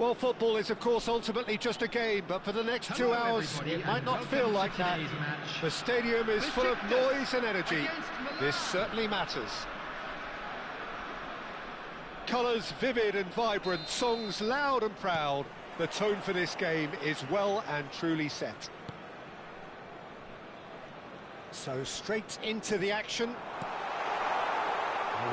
Well, football is, of course, ultimately just a game, but for the next 2 hours, it might not feel like that. The stadium is full of noise and energy. This certainly matters. Colours vivid and vibrant, songs loud and proud. The tone for this game is well and truly set. So straight into the action.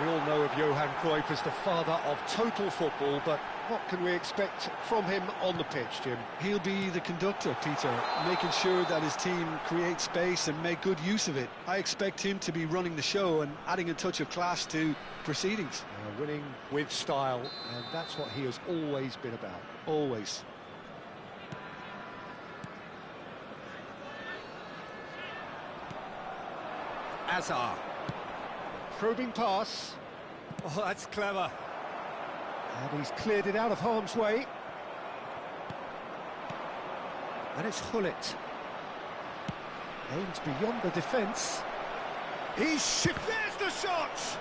We all know of Johan Cruyff as the father of total football, but what can we expect from him on the pitch, Jim? He'll be the conductor, Peter, making sure that his team create space and make good use of it. I expect him to be running the show and adding a touch of class to proceedings. Winning with style, and that's what he has always been about. Always. Azar. Probing pass. Oh, that's clever. And he's cleared it out of harm's way. And it's Hullet. Aims beyond the defence. There's the shot!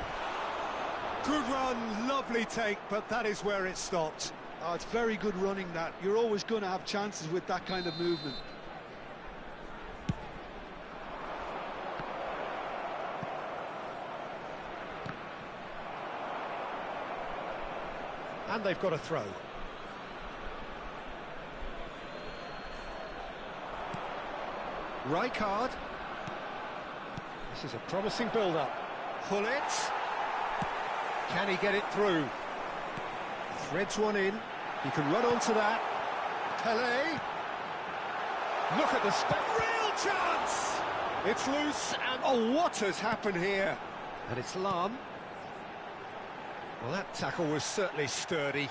Good run, lovely take, but that is where it stopped. Oh, it's very good running, that. You're always going to have chances with that kind of movement. And they've got a throw. Rijkaard. This is a promising build-up. Hullet. Can he get it through? Threads one in. He can run onto that. Pelé. Look at the real chance! It's loose, and oh, what has happened here? And it's Lahm. Well, that tackle was certainly sturdy.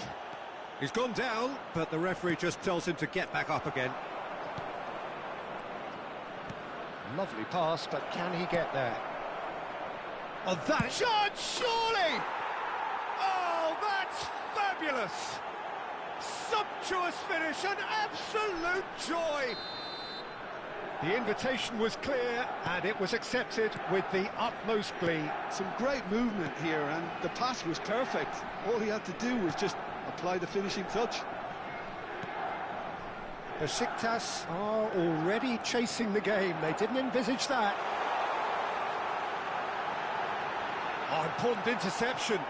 He's gone down, but the referee just tells him to get back up again. Lovely pass, but can he get there? Oh, that shot, surely! Oh, that's fabulous! Sumptuous finish, an absolute joy! The invitation was clear, and it was accepted with the utmost glee. Some great movement here, and the pass was perfect. All he had to do was just apply the finishing touch. Besiktas are already chasing the game. They didn't envisage that. Oh, important interception.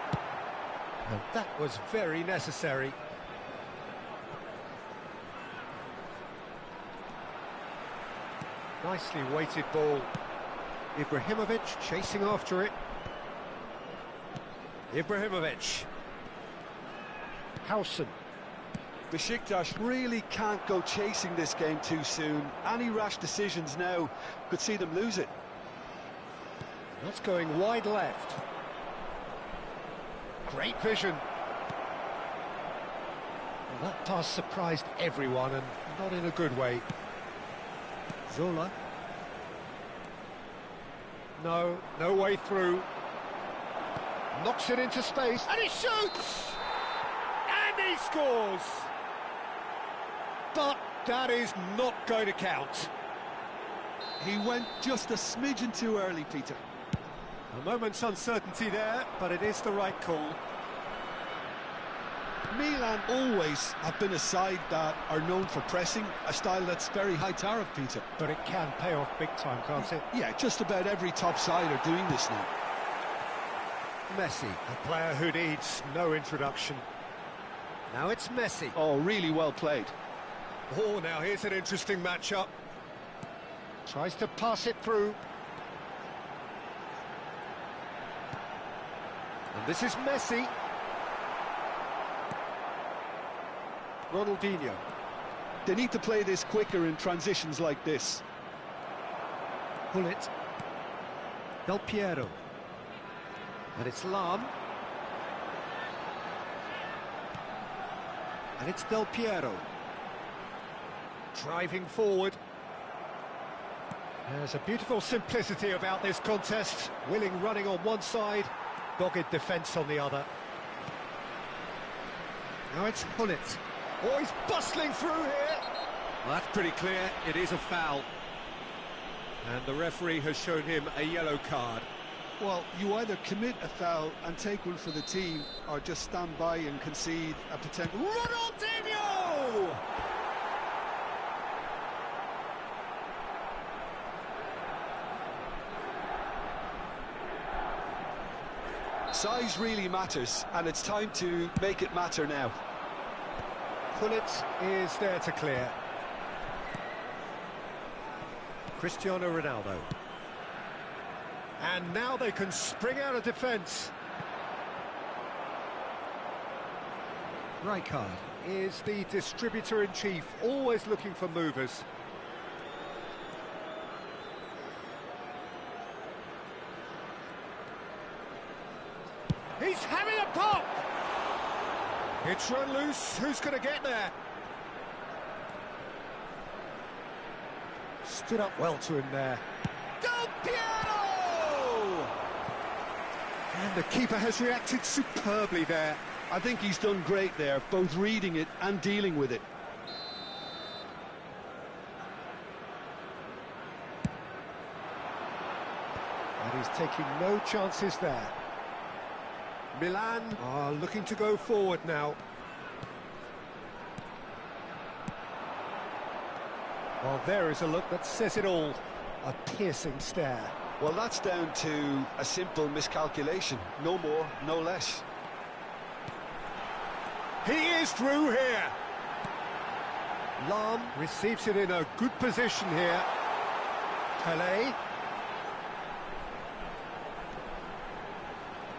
And that was very necessary. Nicely weighted ball. Ibrahimovic chasing after it. Ibrahimovic. Howson. Besiktas really can't go chasing this game too soon. Any rash decisions now could see them lose it. That's going wide left. Great vision. Well, that pass surprised everyone, and not in a good way. Zola. No way through. Knocks it into space, and he shoots! And he scores! But that is not going to count. He went just a smidgen too early, Peter. A moment's uncertainty there, but it is the right call. Milan always have been a side that are known for pressing, a style that's very high tariff, Peter. But it can pay off big time, can't it? Yeah, just about every top side are doing this now. Messi, a player who needs no introduction. Now it's Messi. Oh, really well played. Oh, now here's an interesting matchup. Tries to pass it through. And this is Messi. Ronaldinho. They need to play this quicker in transitions like this. Hullet. Del Piero. And it's Lahm. And it's Del Piero. Driving forward. There's a beautiful simplicity about this contest. Willing running on one side, dogged defence on the other. Now it's Hullet. Oh, he's bustling through here. Well, that's pretty clear. It is a foul. And the referee has shown him a yellow card. Well, you either commit a foul and take one for the team, or just stand by and concede a potential... Ronaldinho! Size really matters, and it's time to make it matter now. Pullet is there to clear. Cristiano Ronaldo. And now they can spring out of defence. Rijkaard is the distributor-in-chief, always looking for movers. He's having a pop! It's run loose, who's going to get there? Stood up well to him there. Del Piero! And the keeper has reacted superbly there. I think he's done great there, both reading it and dealing with it. And he's taking no chances there. Milan are looking to go forward now. Well, there is a look that says it all. A piercing stare. Well, that's down to a simple miscalculation. No more, no less. He is through here. Lam receives it in a good position here. Pelé.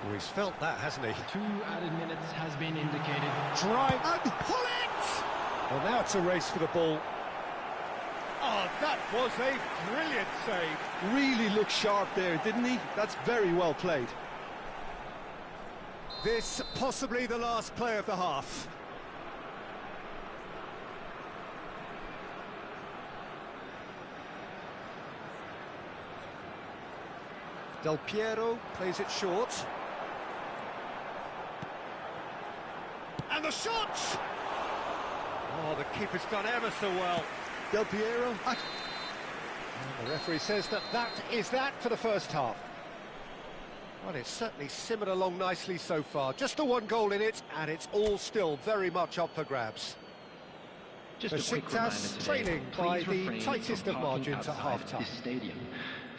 Oh, he's felt that, hasn't he? 2 added minutes has been indicated. Drive and pull it! Well, now it's a race for the ball. Oh, that was a brilliant save. Really looked sharp there, didn't he? That's very well played. This possibly the last play of the half. Del Piero plays it short. And the shot! Oh, the keeper's done ever so well. Del Piero. And the referee says that is that for the first half. Well, it's certainly simmered along nicely so far. Just the one goal in it, and it's all still very much up for grabs. Just a quick reminder Besiktas today, trailing by please the refrain tightest from of talking margins at outside half-time. this stadium.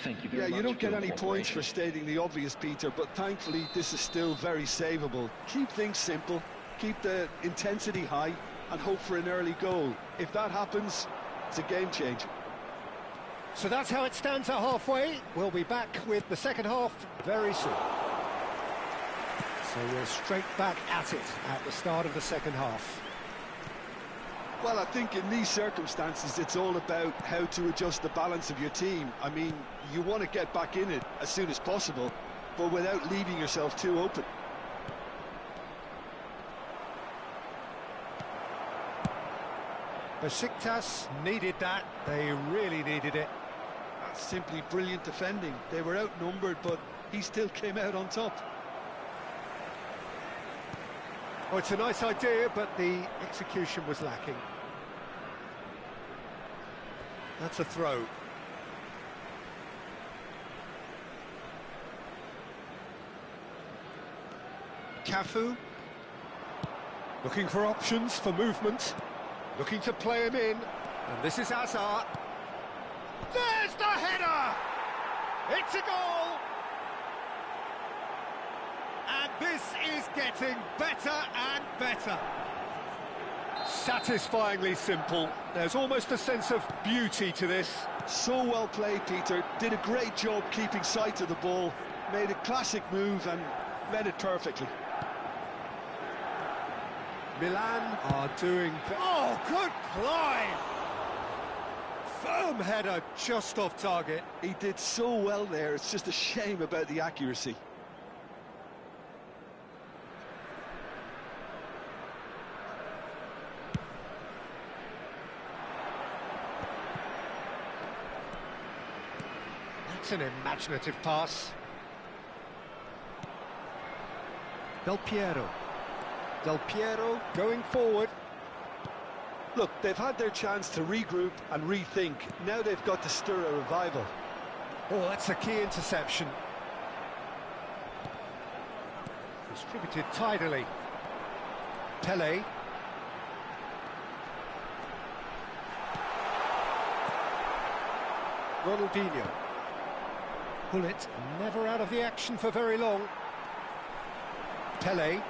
Thank you very Yeah, much you don't for get your any points for cooperation. stating the obvious, Peter, but thankfully this is still very savable. Keep things simple, keep the intensity high, and hope for an early goal. If that happens, it's a game changer. So that's how it stands at halfway. We'll be back with the second half very soon. So we're straight back at it at the start of the second half. Well, I think in these circumstances, it's all about how to adjust the balance of your team. I mean, you want to get back in it as soon as possible, but without leaving yourself too open. Besiktas needed that. They really needed it. That's simply brilliant defending. They were outnumbered, but he still came out on top. Oh, it's a nice idea, but the execution was lacking. That's a throw. Cafu. Looking for options for movement. Looking to play him in. And this is Hazard. There's the header! It's a goal! And this is getting better and better. Satisfyingly simple. There's almost a sense of beauty to this. So well played, Peter. Did a great job keeping sight of the ball. Made a classic move and read it perfectly. Milan are doing... Oh, good climb! Firm header just off target. He did so well there. It's just a shame about the accuracy. That's an imaginative pass. Del Piero. Del Piero going forward. Look, they've had their chance to regroup and rethink. Now they've got to stir a revival. Oh, that's a key interception. Distributed tidily. Pele. Ronaldinho. Gullit never out of the action for very long. Pele.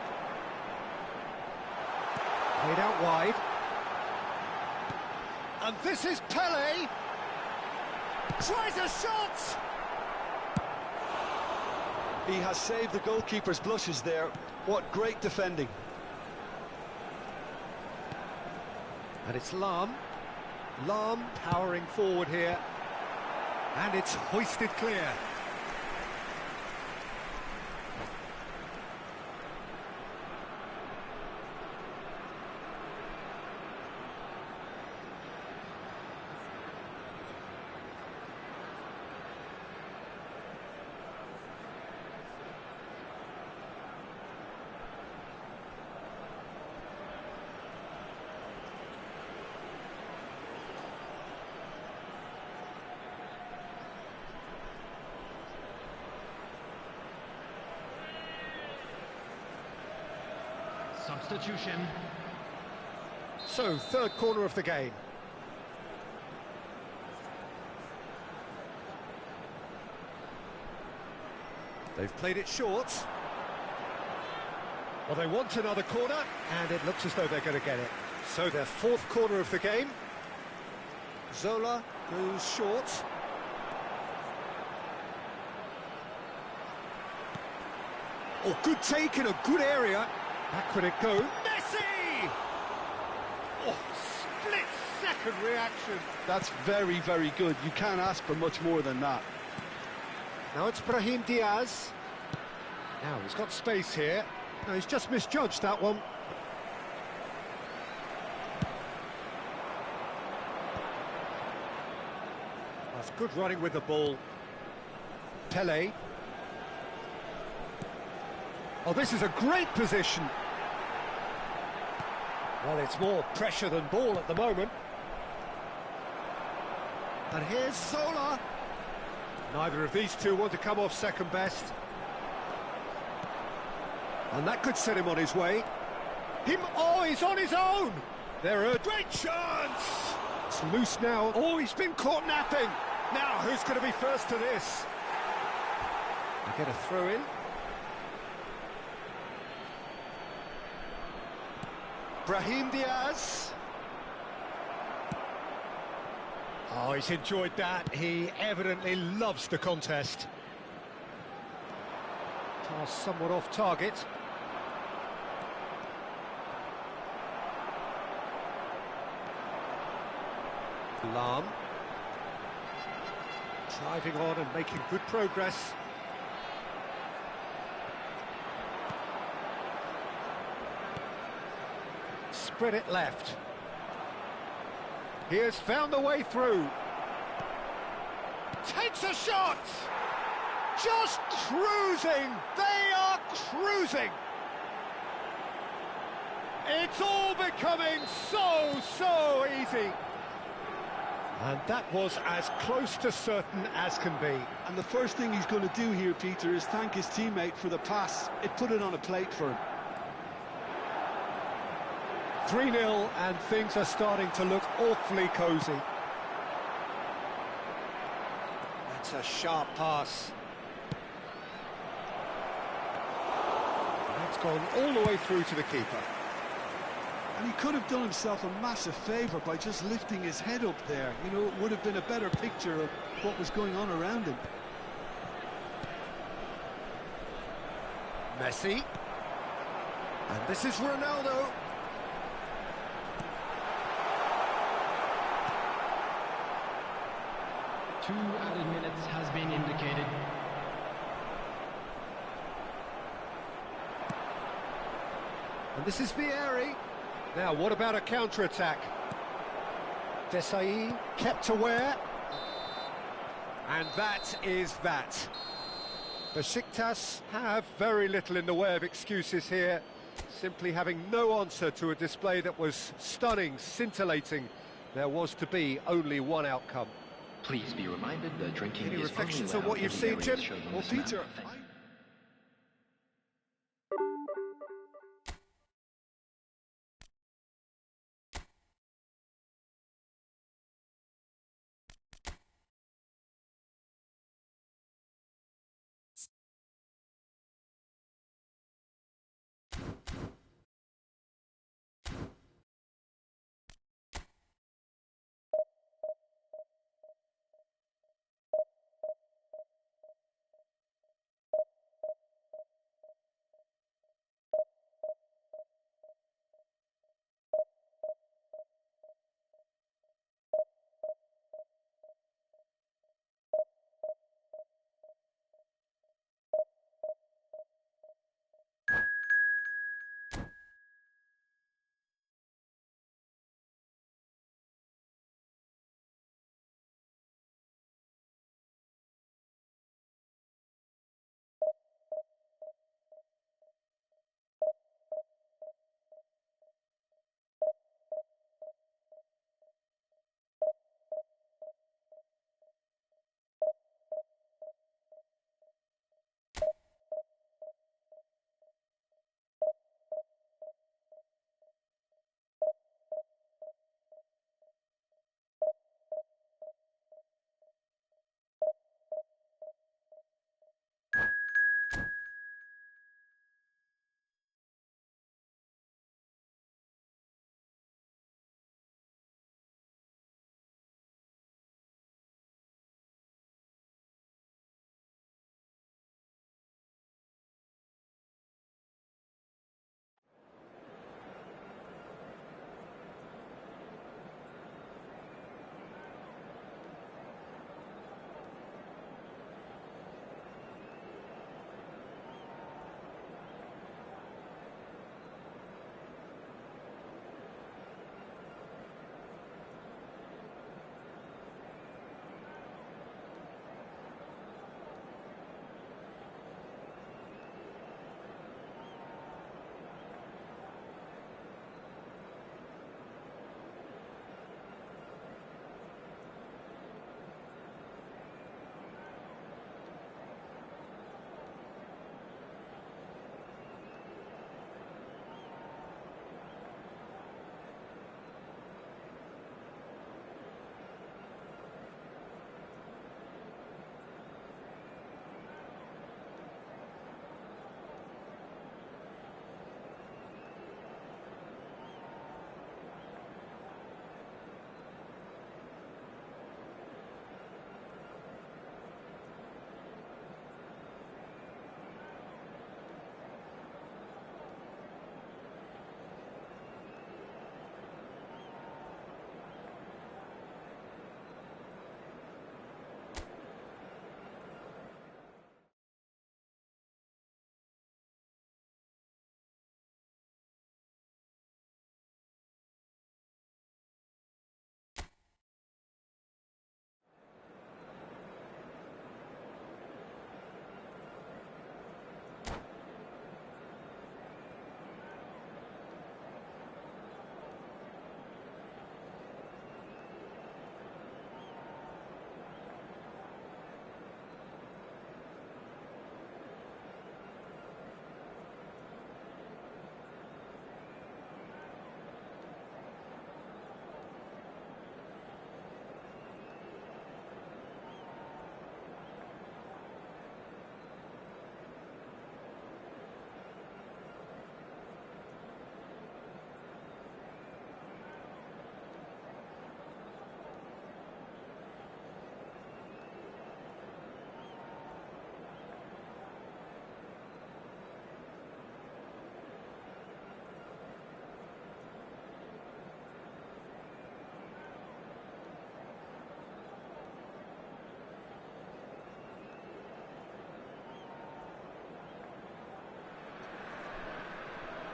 Played out wide. And this is Pele. Tries a shot! He has saved the goalkeeper's blushes there. What great defending. And it's Lahm. Lahm powering forward here. And it's hoisted clear. Substitution. So, third corner of the game. They've played it short. Well, they want another corner, and it looks as though they're going to get it. So, their fourth corner of the game. Zola goes short. Oh, good take in a good area. Back would it go? Messi! Oh, split-second reaction. That's very, very good. You can't ask for much more than that. Now it's Brahim Diaz. Now he's got space here. No, he's just misjudged that one. That's good running with the ball. Pele. Oh, this is a great position. Well, it's more pressure than ball at the moment. And here's Zola. Neither of these two want to come off second best. And that could set him on his way. Oh, he's on his own! There are a great chance! It's loose now. Oh, he's been caught napping. Now, who's going to be first to this? They get a throw in. Brahim Diaz. Oh, he's enjoyed that. He evidently loves the contest. Pass somewhat off target. Lahm. Driving on and making good progress. Spread it left. He has found the way through. Takes a shot! Just cruising! They are cruising! It's all becoming so easy. And that was as close to certain as can be. And the first thing he's going to do here, Peter, is thank his teammate for the pass. It put it on a plate for him. 3-0, and things are starting to look awfully cosy. That's a sharp pass. That's gone all the way through to the keeper. And he could have done himself a massive favour by just lifting his head up there. You know, it would have been a better picture of what was going on around him. Messi. And this is Ronaldo. Two added minutes has been indicated. And this is Vieri. Now, what about a counter-attack? Desai kept aware. And that is that. Besiktas have very little in the way of excuses here, simply having no answer to a display that was stunning, scintillating. There was to be only one outcome. Please be reminded that drinking Any is reflections only on what allowed you've in seen, areas Jim? shown on Well, this map. Peter, Thank you.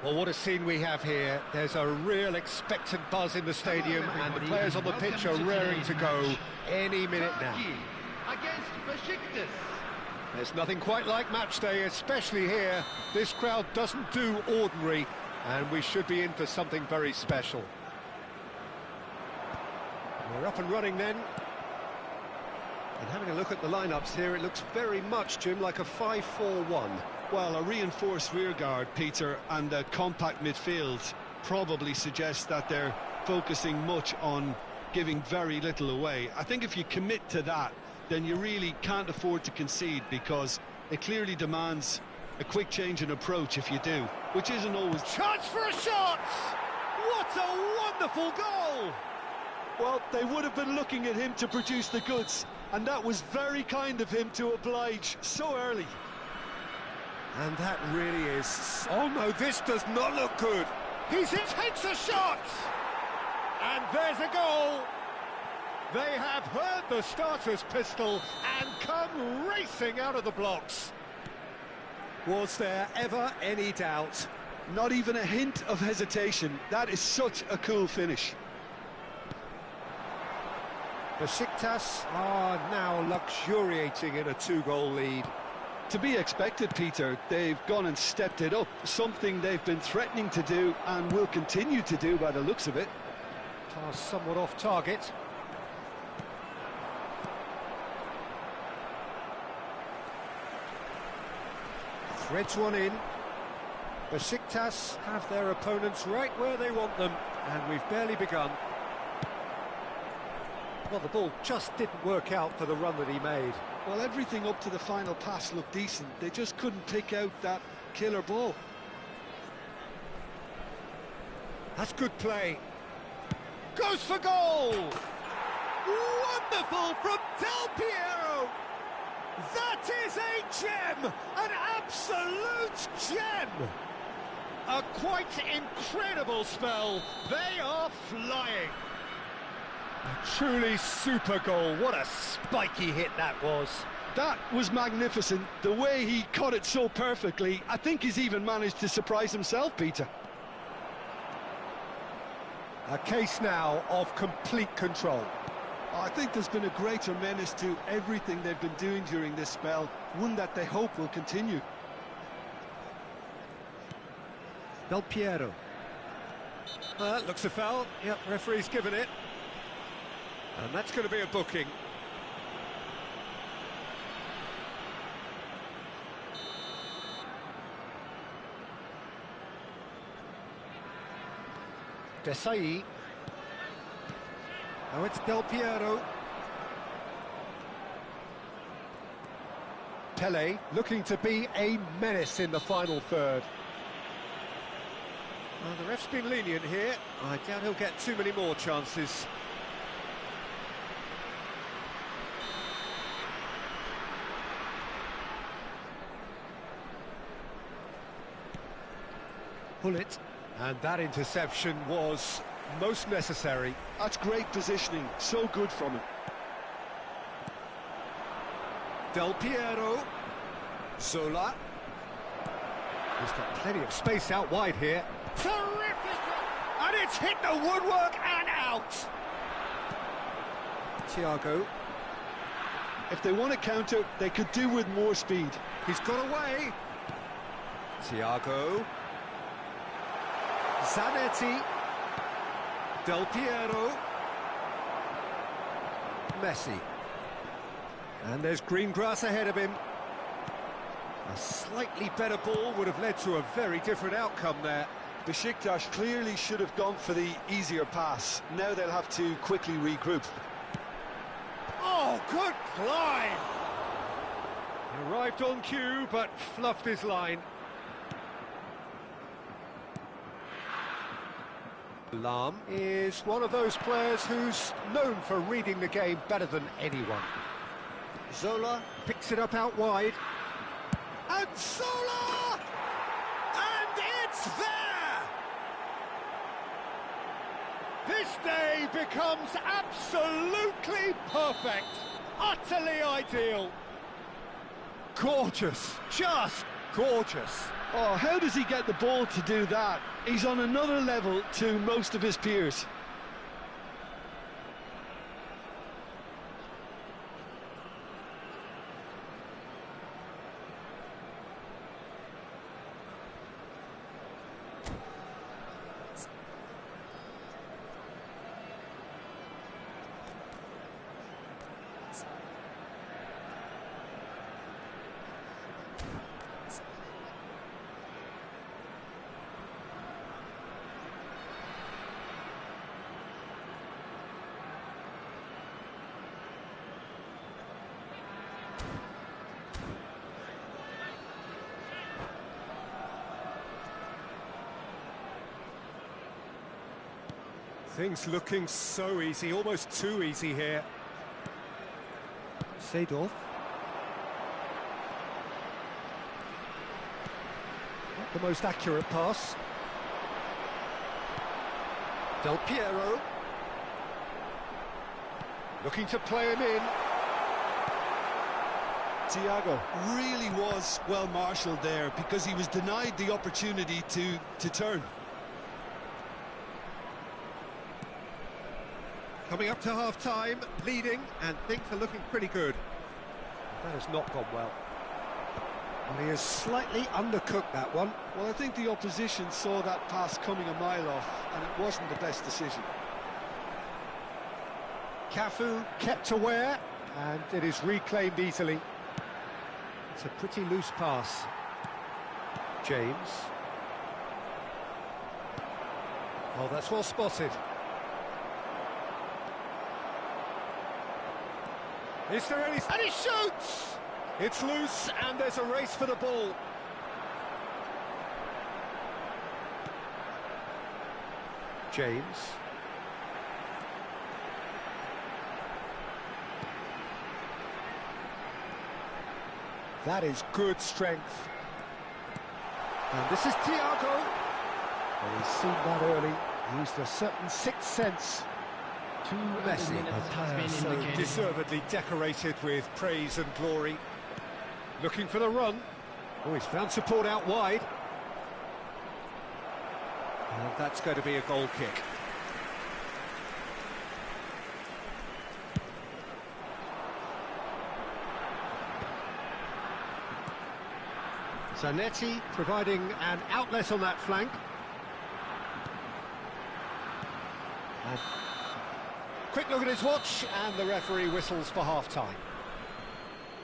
Well, what a scene we have here. There's a real expectant buzz in the stadium, and the players on the pitch are raring to go any minute now. Against Besiktas. There's nothing quite like match day, especially here. This crowd doesn't do ordinary, and we should be in for something very special. We're up and running then. And having a look at the lineups here, it looks very much, Jim, like a 5-4-1. Well, a reinforced rearguard, Peter, and a compact midfield probably suggests that they're focusing much on giving very little away. I think if you commit to that, then you really can't afford to concede, because it clearly demands a quick change in approach if you do, which isn't always... Chance for a shot! What a wonderful goal! Well, they would have been looking at him to produce the goods, and that was very kind of him to oblige so early. And that really is... Oh no, this does not look good. Takes a shot! And there's a goal! They have heard the starter's pistol and come racing out of the blocks. Was there ever any doubt? Not even a hint of hesitation. That is such a cool finish. Besiktas are now luxuriating in a 2-goal lead. To be expected, Peter. They've gone and stepped it up, something they've been threatening to do and will continue to do by the looks of it. Pass somewhat off target. Threads one in. Besiktas have their opponents right where they want them, and we've barely begun. Well, the ball just didn't work out for the run that he made. Well, everything up to the final pass looked decent. They just couldn't pick out that killer ball. That's good play. Goes for goal! Wonderful from Del Piero! That is a gem! An absolute gem! A quite incredible spell. They are flying. A truly super goal. What a spiky hit that was. That was magnificent. The way he caught it so perfectly, I think he's even managed to surprise himself, Peter. A case now of complete control. I think there's been a greater menace to everything they've been doing during this spell, one that they hope will continue. Del Piero. That looks a foul. Yep, referee's given it. And that's going to be a booking. Desai. Now it's Del Piero. Pele looking to be a menace in the final third. Well, the ref's been lenient here. I doubt he'll get too many more chances. Pull it. And that interception was most necessary. That's great positioning, so good from him. Del Piero. Zola. He's got plenty of space out wide here. Terrific! And it's hit the woodwork and out! Thiago. If they want to counter, they could do with more speed. He's got away. Thiago. Zanetti. Del Piero. Messi. And there's green grass ahead of him. A slightly better ball would have led to a very different outcome there. Besiktas clearly should have gone for the easier pass. Now they'll have to quickly regroup. Oh, good climb! He arrived on cue, but fluffed his line. Lahm is one of those players who's known for reading the game better than anyone. Zola picks it up out wide. And Zola! And it's there! This day becomes absolutely perfect, utterly ideal. Gorgeous, just Gorgeous. Oh, how does he get the ball to do that? He's on another level to most of his peers. Things looking so easy, almost too easy here. Seedorf. Not the most accurate pass. Del Piero. Looking to play him in. Thiago really was well marshalled there because he was denied the opportunity to turn. Coming up to half-time, leading, and things are looking pretty good. That has not gone well. Well, he has slightly undercooked that one. Well, I think the opposition saw that pass coming a mile off, and it wasn't the best decision. Cafu kept aware, and it is reclaimed easily. It's a pretty loose pass. James. Oh, that's well spotted. Is there any... And he shoots! It's loose, and there's a race for the ball. James. That is good strength. And this is Thiago. Well, he's seen that early. Used a certain sixth sense. Messi, a player so deservedly decorated with praise and glory. Looking for the run. Oh, he's found support out wide. And that's going to be a goal kick. Zanetti providing an outlet on that flank. And quick look at his watch, and the referee whistles for half-time.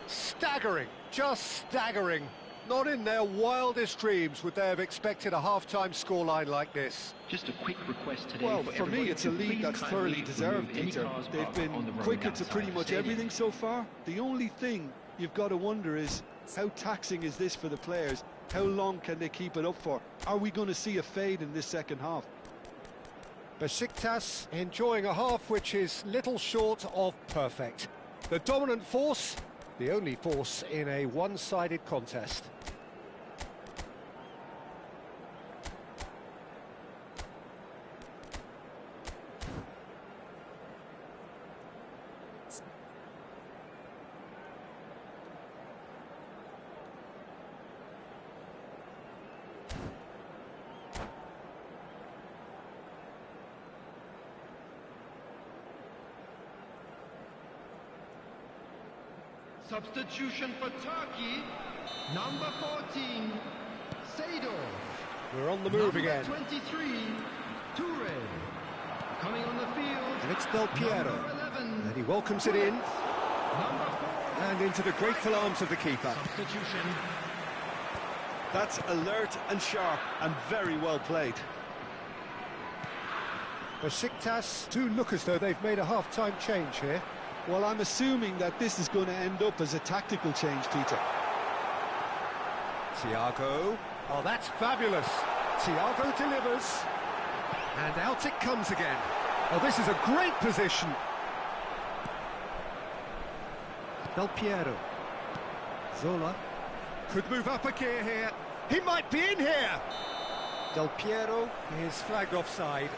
Staggering, just staggering. Not in their wildest dreams would they have expected a half-time scoreline like this. Just a quick request today. Well, for me, it's a lead that's thoroughly deserved, Peter. They've been quicker to pretty much everything so far. The only thing you've got to wonder is, how taxing is this for the players? How long can they keep it up for? Are we going to see a fade in this second half? Besiktas enjoying a half which is little short of perfect. The dominant force, the only force in a one-sided contest. Substitution for Turkey, number 14, Seydorf. We're on the move again. 23, Toure. Coming on the field, And it's Del Piero. And he welcomes it in. number 4. And into the grateful arms of the keeper. Substitution. That's alert and sharp and very well played. Besiktas do look as though they've made a half-time change here. Well, I'm assuming that this is going to end up as a tactical change, Peter. Thiago. Oh, that's fabulous. Thiago delivers. And out it comes again. Oh, this is a great position. Del Piero. Zola. Could move up a gear here. He might be in here. Del Piero is flagged offside.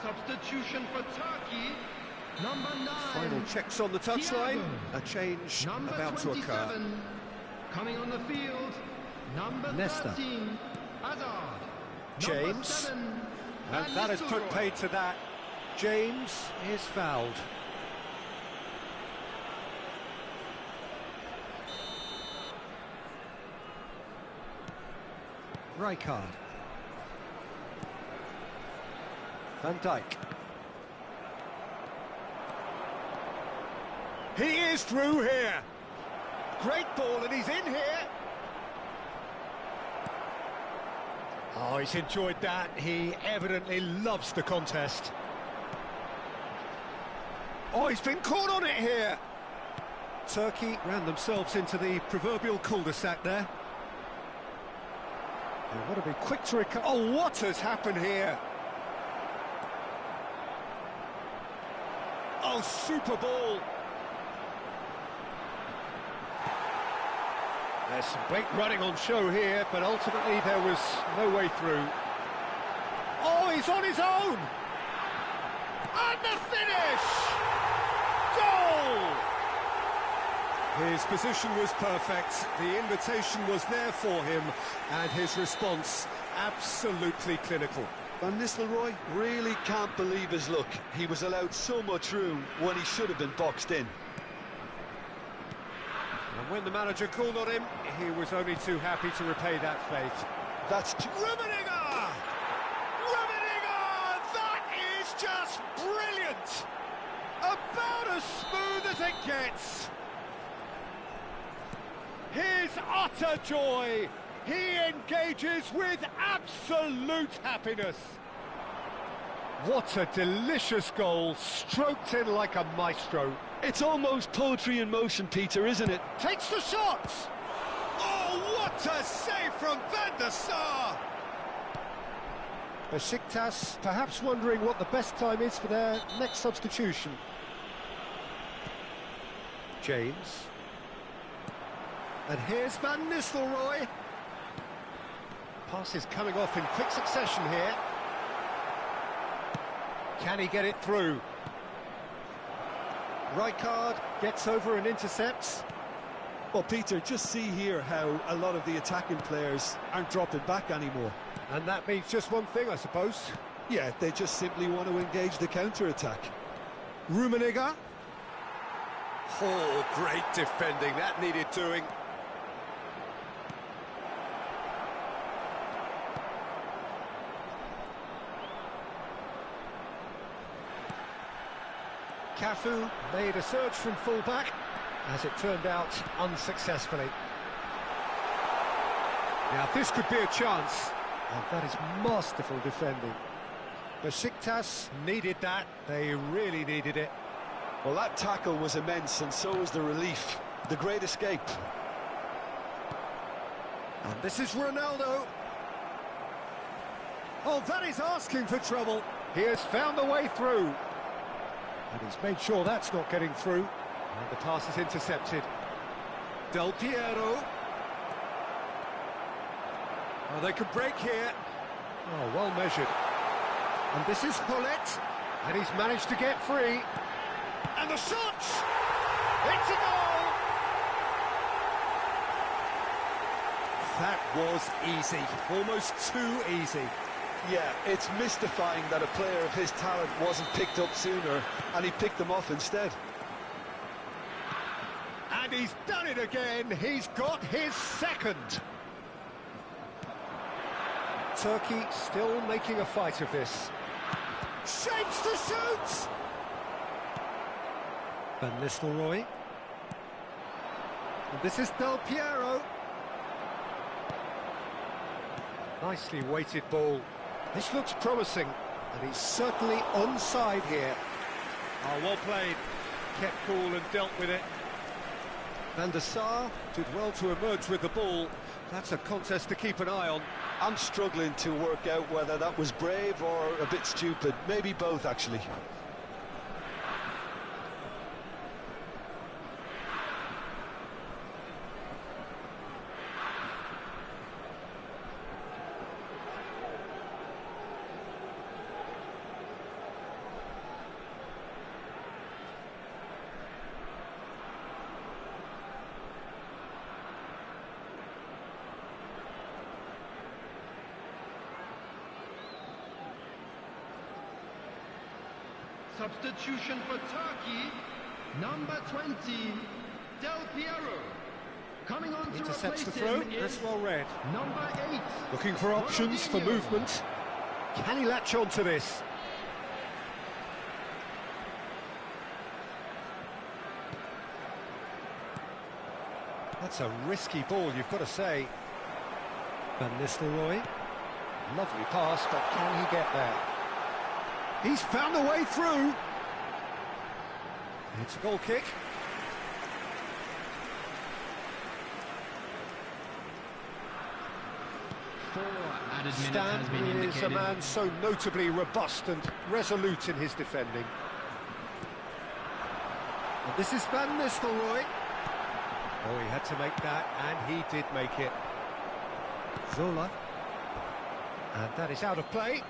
Substitution for Turkey. Number 9. Final checks on the touchline. Thiago. A change Number about to 27. occur. Coming on the field. Number Nesta. 13. Hazard. James. Number 7. And that has put Nistelrooy. paid to that. James is fouled. Rijkaard. Van Dijk. He is through here. Great ball, and he's in here. Oh, he's enjoyed that. He evidently loves the contest. Oh, he's been caught on it here. Turkey ran themselves into the proverbial cul-de-sac there. They want to be quick to recover. Oh, what has happened here? Oh, super ball. There's some great running on show here, but ultimately there was no way through. Oh, he's on his own! And the finish! Goal! His position was perfect, the invitation was there for him, and his response absolutely clinical. Van Nistelrooy really can't believe his luck. He was allowed so much room when he should have been boxed in. And when the manager called on him, he was only too happy to repay that faith. That's Rummenigge! Rummenigge! That is just brilliant! About as smooth as it gets. His utter joy. He engages with absolute happiness. What a delicious goal, stroked in like a maestro. It's almost poetry in motion, Peter, isn't it? Takes the shot! Oh, what a save from Van der Sar! Besiktas perhaps wondering what the best time is for their next substitution. James. And here's Van Nistelrooy. Pass is coming off in quick succession here. Can he get it through? Rijkaard gets over and intercepts. Well, Peter, just see here how a lot of the attacking players aren't dropping back anymore. And that means just one thing, I suppose. Yeah, they just simply want to engage the counter-attack. Rummenigge. Oh, great defending. That needed doing. Cafu made a surge from full-back, as it turned out unsuccessfully. Now this could be a chance, and that is masterful defending. Besiktas needed that, they really needed it. Well, that tackle was immense, and so was the relief. The great escape. And this is Ronaldo. Oh, that is asking for trouble. He has found the way through. And he's made sure that's not getting through. And the pass is intercepted. Del Piero. Oh, they could break here. Oh, well measured. And this is Hullet. And he's managed to get free. And the shot! It's a goal! That was easy. Almost too easy. Yeah, it's mystifying that a player of his talent wasn't picked up sooner, and he picked them off instead. And he's done it again. He's got his second. Turkey still making a fight of this. Shapes to shoot! Van Nistelrooy. And this is Del Piero. Nicely weighted ball. This looks promising, and he's certainly onside here. Oh, well played. Kept cool and dealt with it. Van der Sar did well to emerge with the ball. That's a contest to keep an eye on. I'm struggling to work out whether that was brave or a bit stupid. Maybe both, actually. Substitution for Turkey, number 20, Del Piero. Coming on to Intercepts replace the throw, him is that's well read. number 8. Looking for options for Ronaldinho. movement. Can he latch on to this? That's a risky ball, you've got to say. Van Nistelrooy. Lovely pass, but can he get there? He's found a way through. It's a goal kick. Four added minutes Stan has been is indicated. a man so notably robust and resolute in his defending. And this is Van Nistelrooy. Oh, he had to make that, and he did make it. Zola. And that is out of play.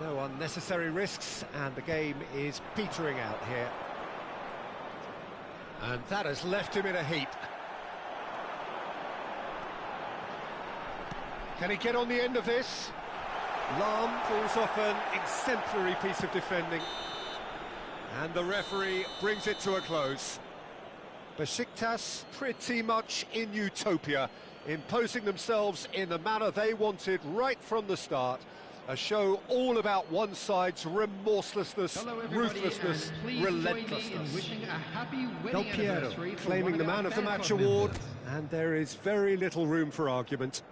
No unnecessary risks, and the game is petering out here. And that has left him in a heap. Can he get on the end of this? Lahm pulls off an exemplary piece of defending. And the referee brings it to a close. Besiktas pretty much in utopia, imposing themselves in the manner they wanted right from the start. A show all about one side's remorselessness, Hello everybody, ruthlessness, and please relentlessness. join me in wishing a happy Del wedding Piero anniversary for claiming one the of our man of the fan match club award, members. and there is very little room for argument.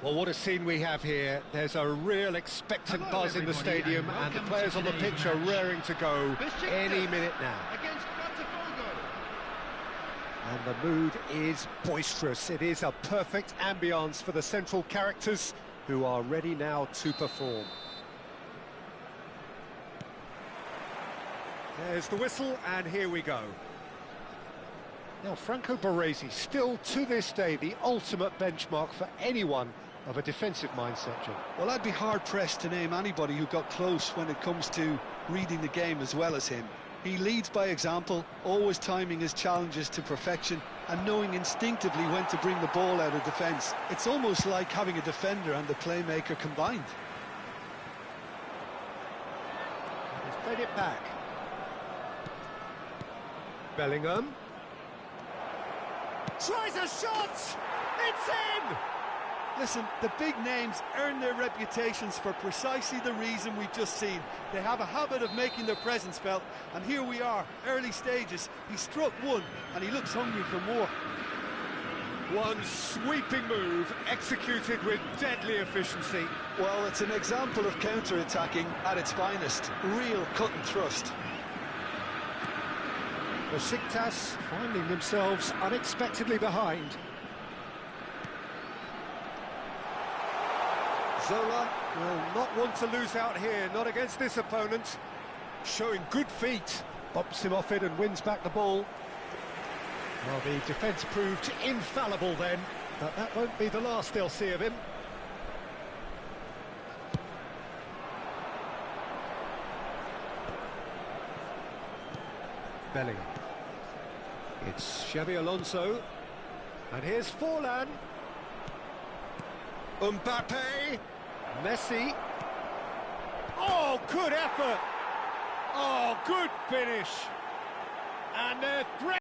Well, what a scene we have here. There's a real expectant Hello, buzz in the everybody, stadium, and the players on the pitch are raring to go any minute now. Against Botafogo. And the mood is boisterous. It is a perfect ambience for the central characters who are ready now to perform. There's the whistle, and here we go. Now, Franco Baresi, still to this day, the ultimate benchmark for anyone of a defensive mindset, Jim. Well, I'd be hard-pressed to name anybody who got close when it comes to reading the game as well as him. He leads by example, always timing his challenges to perfection and knowing instinctively when to bring the ball out of defence. It's almost like having a defender and a playmaker combined. He's played it back. Bellingham. Tries a shot! It's in! Listen, the big names earn their reputations for precisely the reason we've just seen. They have a habit of making their presence felt, and here we are, early stages. He struck one, and he looks hungry for more. One sweeping move, executed with deadly efficiency. Well, it's an example of counter-attacking at its finest. Real cut and thrust. Besiktas finding themselves unexpectedly behind. Zola will not want to lose out here, not against this opponent. Showing good feet, bumps him off it and wins back the ball. Well, the defence proved infallible then, but that won't be the last they'll see of him. Bellingham. It's Xabi Alonso, and here's Forlan. Mbappe, Messi. Oh, good effort. Oh, good finish. And they're